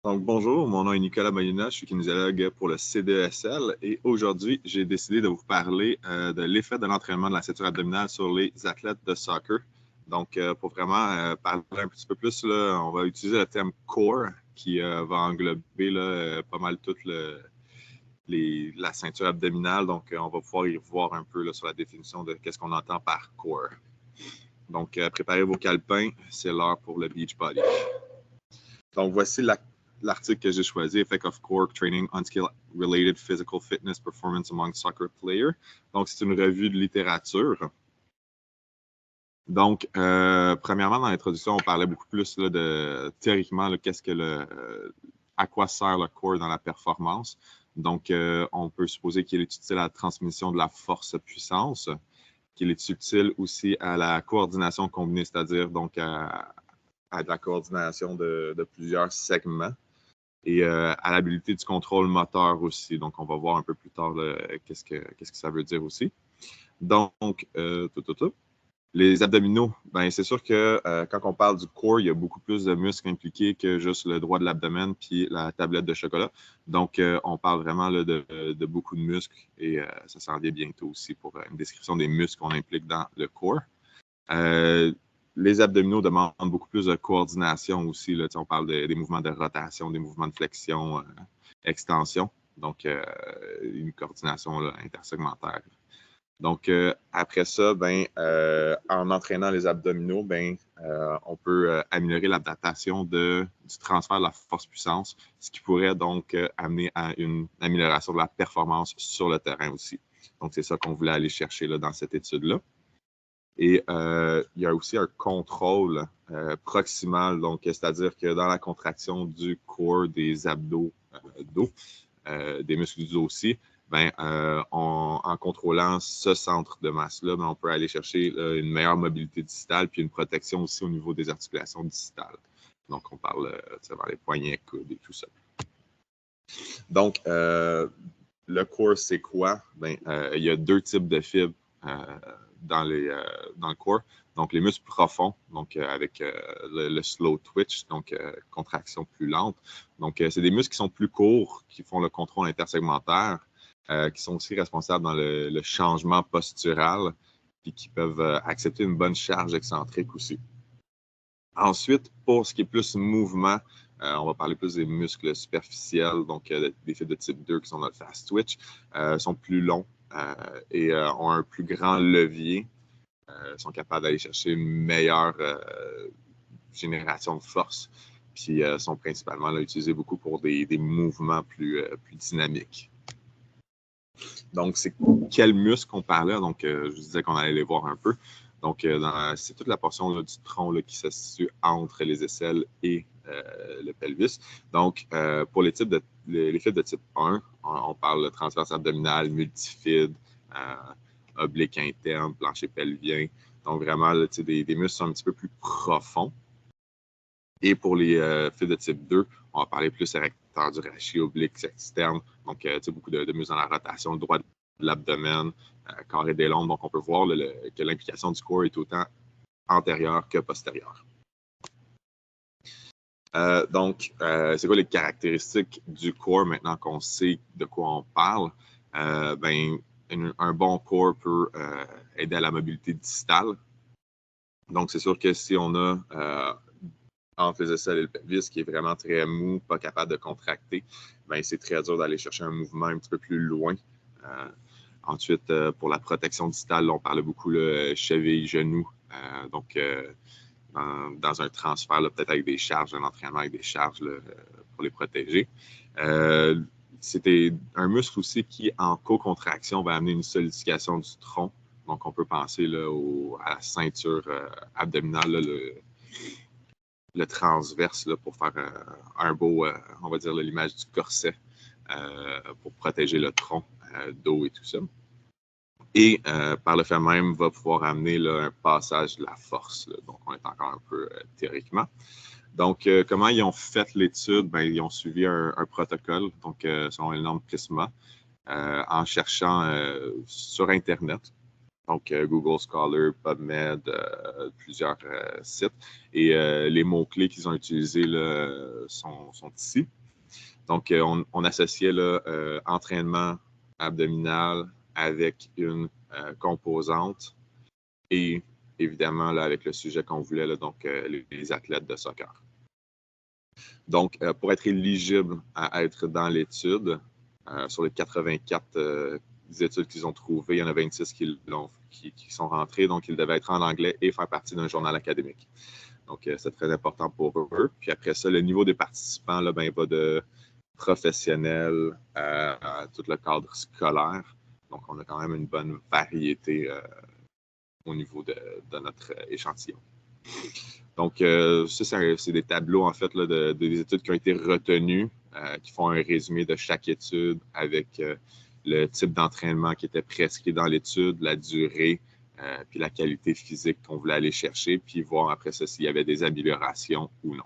Donc, bonjour, mon nom est Nicolas Molina, je suis kinésiologue pour le CDESL et aujourd'hui, j'ai décidé de vous parler de l'effet de l'entraînement de la ceinture abdominale sur les athlètes de soccer. Donc, pour vraiment parler un petit peu plus, là, on va utiliser le terme core qui va englober là, pas mal toute la ceinture abdominale. Donc, on va pouvoir y revoir un peu là, sur la définition de qu'est-ce qu'on entend par core. Donc, préparez vos calepins, c'est l'heure pour le beach body. Donc, voici l'article que j'ai choisi, Effect of Core Training on Skill-Related Physical Fitness Performance Among Soccer Players. Donc, c'est une revue de littérature. Donc, premièrement, dans l'introduction, on parlait beaucoup plus là, théoriquement, à quoi sert le core dans la performance. Donc, on peut supposer qu'il est utile à la transmission de la force-puissance, qu'il est utile aussi à la coordination combinée, c'est-à-dire donc à de la coordination de plusieurs segments et à l'habilité du contrôle moteur aussi. Donc, on va voir un peu plus tard qu'est-ce que ça veut dire aussi. Donc, les abdominaux, ben, c'est sûr que quand on parle du core, il y a beaucoup plus de muscles impliqués que juste le droit de l'abdomen puis la tablette de chocolat. Donc, on parle vraiment là, de beaucoup de muscles et ça s'en vient bientôt aussi pour une description des muscles qu'on implique dans le core. Les abdominaux demandent beaucoup plus de coordination aussi. Là, on parle des mouvements de rotation, des mouvements de flexion, extension. Donc, une coordination là, intersegmentaire. Donc, après ça, en entraînant les abdominaux, on peut améliorer l'adaptation du transfert de la force-puissance, ce qui pourrait donc amener à une amélioration de la performance sur le terrain aussi. Donc, c'est ça qu'on voulait aller chercher là, dans cette étude-là. Et il y a aussi un contrôle proximal, donc c'est-à-dire que dans la contraction du core, des abdos dos, des muscles du dos aussi, en contrôlant ce centre de masse-là, on peut aller chercher une meilleure mobilité distale puis une protection aussi au niveau des articulations distales. Donc, on parle vers les poignets, coudes et tout ça. Donc, le core, c'est quoi? Il y a deux types de fibres dans le core. Donc, les muscles profonds, donc avec le slow twitch, donc contraction plus lente. Donc, c'est des muscles qui sont plus courts, qui font le contrôle intersegmentaire, qui sont aussi responsables dans le changement postural, puis qui peuvent accepter une bonne charge excentrique aussi. Ensuite, pour ce qui est plus mouvement, on va parler plus des muscles superficiels, donc des fibres de type 2 qui sont dans le fast twitch, sont plus longs et ont un plus grand levier, sont capables d'aller chercher une meilleure génération de force, puis sont principalement là, utilisés beaucoup pour des mouvements plus dynamiques. Donc, c'est quels muscles qu'on parlait? Donc, je vous disais qu'on allait les voir un peu. Donc, c'est toute la portion là, du tronc là, qui se situe entre les aisselles et le pelvis. Donc, pour les fibres de type 1, on parle de transverse abdominal, multifide, oblique interne, plancher pelvien. Donc, vraiment, là, des muscles sont un petit peu plus profonds. Et pour les fibres de type 2, on va parler plus recteur du rachis, oblique externe. Donc, beaucoup de muscles dans la rotation, le droit de l'abdomen, carré des lombes. Donc, on peut voir que l'implication du core est autant antérieure que postérieure. C'est quoi les caractéristiques du core maintenant qu'on sait de quoi on parle? Un bon core peut aider à la mobilité distale. Donc, c'est sûr que si on a entre les aisselles et le pelvis, qui est vraiment très mou, pas capable de contracter, c'est très dur d'aller chercher un mouvement un petit peu plus loin. Ensuite, pour la protection distale, on parle beaucoup cheville, genou. Dans un transfert, peut-être avec des charges, un entraînement avec des charges pour les protéger. C'était un muscle aussi qui, en co-contraction, va amener une solidification du tronc. Donc, on peut penser à la ceinture abdominale, le transverse pour faire un beau, on va dire l'image du corset pour protéger le tronc, dos et tout ça. Et par le fait même, va pouvoir amener un passage de la force. Donc, on est encore un peu théoriquement. Donc, comment ils ont fait l'étude? Ils ont suivi un protocole, donc selon les normes Prisma, en cherchant sur Internet. Donc, Google Scholar, PubMed, plusieurs sites. Et les mots-clés qu'ils ont utilisés là, sont ici. Donc, on associait là, entraînement abdominal avec une composante et évidemment là, avec le sujet qu'on voulait, là, donc les athlètes de soccer. Donc, pour être éligible à être dans l'étude, sur les 84 études qu'ils ont trouvées, il y en a 26 qui sont rentrées, donc ils devaient être en anglais et faire partie d'un journal académique. Donc, c'est très important pour eux. Puis après ça, le niveau des participants là, ben, va de professionnel à tout le cadre scolaire. Donc, on a quand même une bonne variété au niveau de notre échantillon. Donc, ça, c'est des tableaux, en fait, là, des études qui ont été retenues, qui font un résumé de chaque étude avec le type d'entraînement qui était prescrit dans l'étude, la durée, puis la qualité physique qu'on voulait aller chercher, puis voir après ça s'il y avait des améliorations ou non.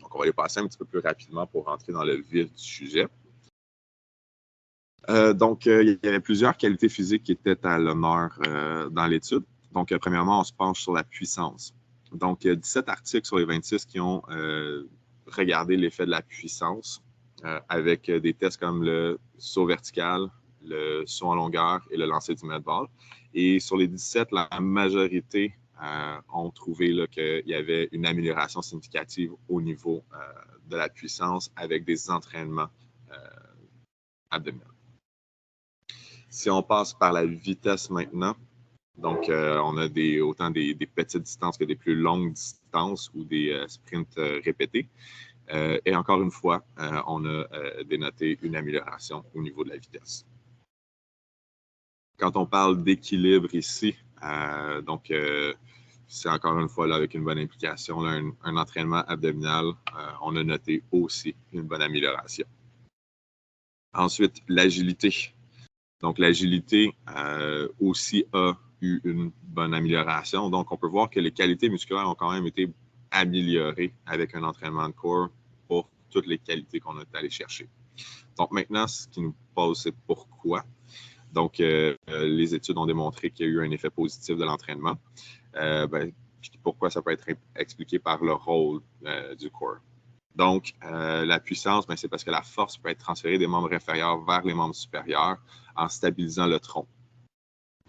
Donc, on va les passer un petit peu plus rapidement pour rentrer dans le vif du sujet. Donc, il y avait plusieurs qualités physiques qui étaient à l'honneur dans l'étude. Donc, premièrement, on se penche sur la puissance. Donc, 17 articles sur les 26 qui ont regardé l'effet de la puissance avec des tests comme le saut vertical, le saut en longueur et le lancer du medball. Et sur les 17, la majorité ont trouvé qu'il y avait une amélioration significative au niveau de la puissance avec des entraînements abdominaux. Si on passe par la vitesse maintenant, donc on a autant des petites distances que des plus longues distances ou des sprints répétés. Et encore une fois, on a dénoté une amélioration au niveau de la vitesse. Quand on parle d'équilibre ici, donc c'est encore une fois là avec une bonne implication, là, un entraînement abdominal, on a noté aussi une bonne amélioration. Ensuite, l'agilité. Donc, l'agilité aussi a eu une bonne amélioration. Donc, on peut voir que les qualités musculaires ont quand même été améliorées avec un entraînement de core pour toutes les qualités qu'on est allé chercher. Donc, maintenant, ce qui nous pose, c'est pourquoi. Donc, les études ont démontré qu'il y a eu un effet positif de l'entraînement. Pourquoi ça peut être expliqué par le rôle du core. Donc, la puissance, c'est parce que la force peut être transférée des membres inférieurs vers les membres supérieurs en stabilisant le tronc.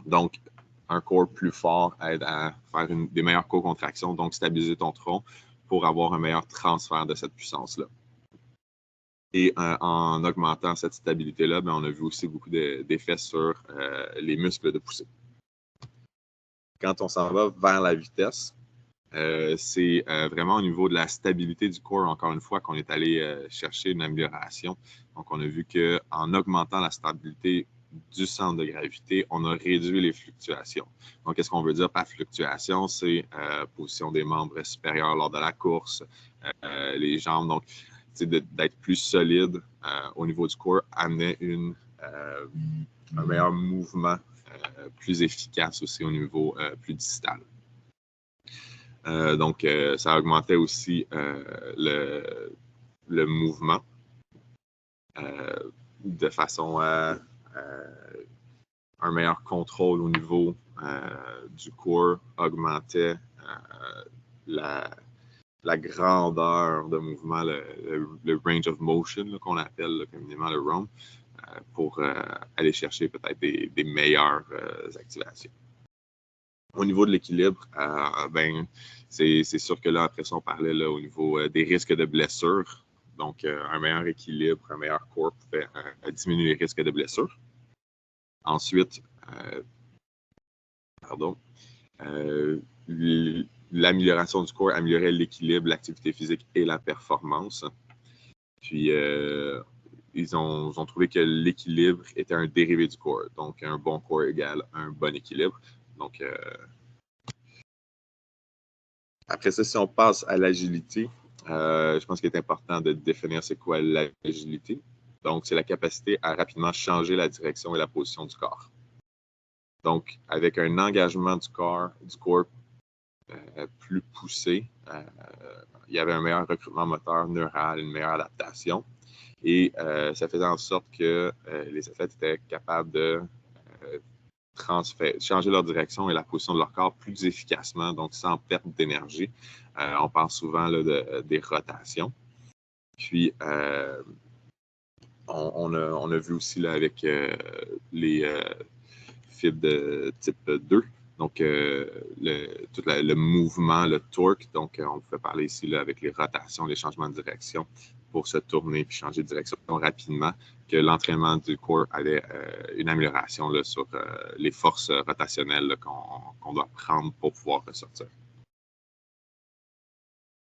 Donc, un core plus fort aide à faire des meilleures co-contractions, donc stabiliser ton tronc pour avoir un meilleur transfert de cette puissance-là. Et en augmentant cette stabilité-là, on a vu aussi beaucoup d'effets sur les muscles de poussée. Quand on s'en va vers la vitesse, c'est vraiment au niveau de la stabilité du corps, encore une fois, qu'on est allé chercher une amélioration. Donc, on a vu qu'en augmentant la stabilité du centre de gravité, on a réduit les fluctuations. Donc, qu'est-ce qu'on veut dire par fluctuation? C'est position des membres supérieurs lors de la course, les jambes. Donc, d'être plus solide au niveau du corps amenait un meilleur mouvement, plus efficace aussi au niveau plus distal. Donc, ça augmentait aussi le mouvement de façon à un meilleur contrôle au niveau du corps, augmentait la grandeur de mouvement, le range of motion qu'on appelle communément le ROM, pour aller chercher peut-être des meilleures activations. Au niveau de l'équilibre, c'est sûr que là, après ça, on parlait là, au niveau des risques de blessures. Donc, un meilleur équilibre, un meilleur corps pouvait diminuer les risques de blessures. Ensuite, l'amélioration du corps améliorait l'équilibre, l'activité physique et la performance. Puis, ils ont trouvé que l'équilibre était un dérivé du corps. Donc, un bon corps égale un bon équilibre. Donc, après ça, si on passe à l'agilité, je pense qu'il est important de définir c'est quoi l'agilité. Donc, c'est la capacité à rapidement changer la direction et la position du corps. Donc, avec un engagement du corps plus poussé, il y avait un meilleur recrutement moteur neural, une meilleure adaptation. Et ça faisait en sorte que les athlètes étaient capables de changer leur direction et la position de leur corps plus efficacement, donc sans perte d'énergie. On parle souvent là, des rotations. Puis, on a vu aussi là, avec les fibres de type 2, donc tout le mouvement, le torque, donc on pouvait parler ici là, avec les rotations, les changements de direction pour se tourner et changer de direction rapidement, que l'entraînement du core avait une amélioration là, sur les forces rotationnelles qu'on doit prendre pour pouvoir ressortir.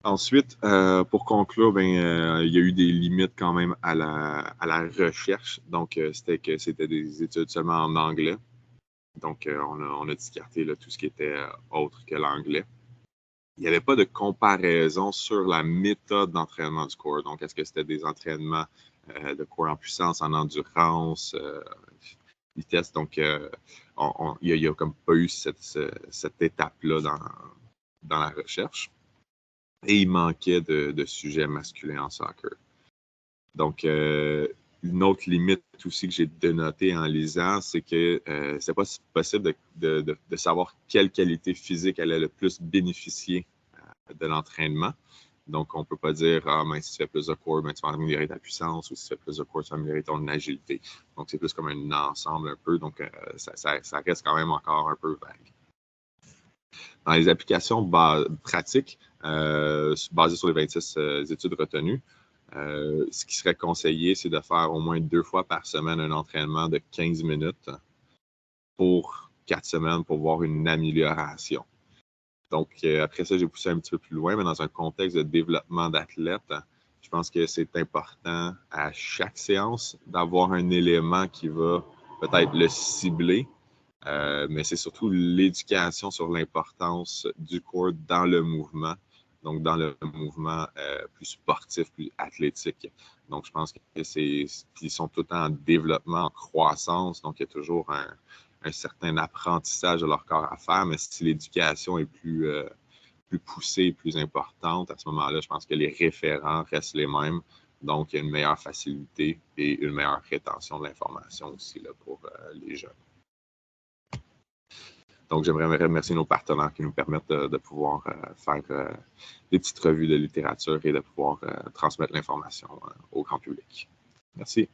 Ensuite, pour conclure, il y a eu des limites quand même à la recherche. Donc, c'était des études seulement en anglais. Donc, on a discarté là, tout ce qui était autre que l'anglais. Il n'y avait pas de comparaison sur la méthode d'entraînement du core. Donc, est-ce que c'était des entraînements de core en puissance, en endurance, vitesse? Donc, il n'y a comme pas eu cette étape-là dans la recherche. Et il manquait de sujets masculins en soccer. Donc, une autre limite aussi que j'ai dénotée en lisant, c'est que c'est pas possible de savoir quelle qualité physique allait le plus bénéficier de l'entraînement. Donc, on ne peut pas dire, si tu fais plus de core, tu vas améliorer ta puissance, ou si tu fais plus de core, tu vas améliorer ton agilité. Donc, c'est plus comme un ensemble un peu. Donc, ça reste quand même encore un peu vague. Dans les applications pratiques, basées sur les 26 études retenues, ce qui serait conseillé, c'est de faire au moins 2 fois par semaine un entraînement de 15 minutes pour 4 semaines pour voir une amélioration. Donc, après ça, j'ai poussé un petit peu plus loin, mais dans un contexte de développement d'athlètes, je pense que c'est important à chaque séance d'avoir un élément qui va peut-être le cibler, mais c'est surtout l'éducation sur l'importance du core dans le mouvement. Donc, dans le mouvement plus sportif, plus athlétique. Donc, je pense qu'ils sont tout le temps en développement, en croissance. Donc, il y a toujours un certain apprentissage de leur corps à faire. Mais si l'éducation est plus poussée, plus importante, à ce moment-là, je pense que les référents restent les mêmes. Donc, il y a une meilleure facilité et une meilleure rétention de l'information aussi là, pour les jeunes. Donc, j'aimerais remercier nos partenaires qui nous permettent de pouvoir faire des petites revues de littérature et de pouvoir transmettre l'information au grand public. Merci.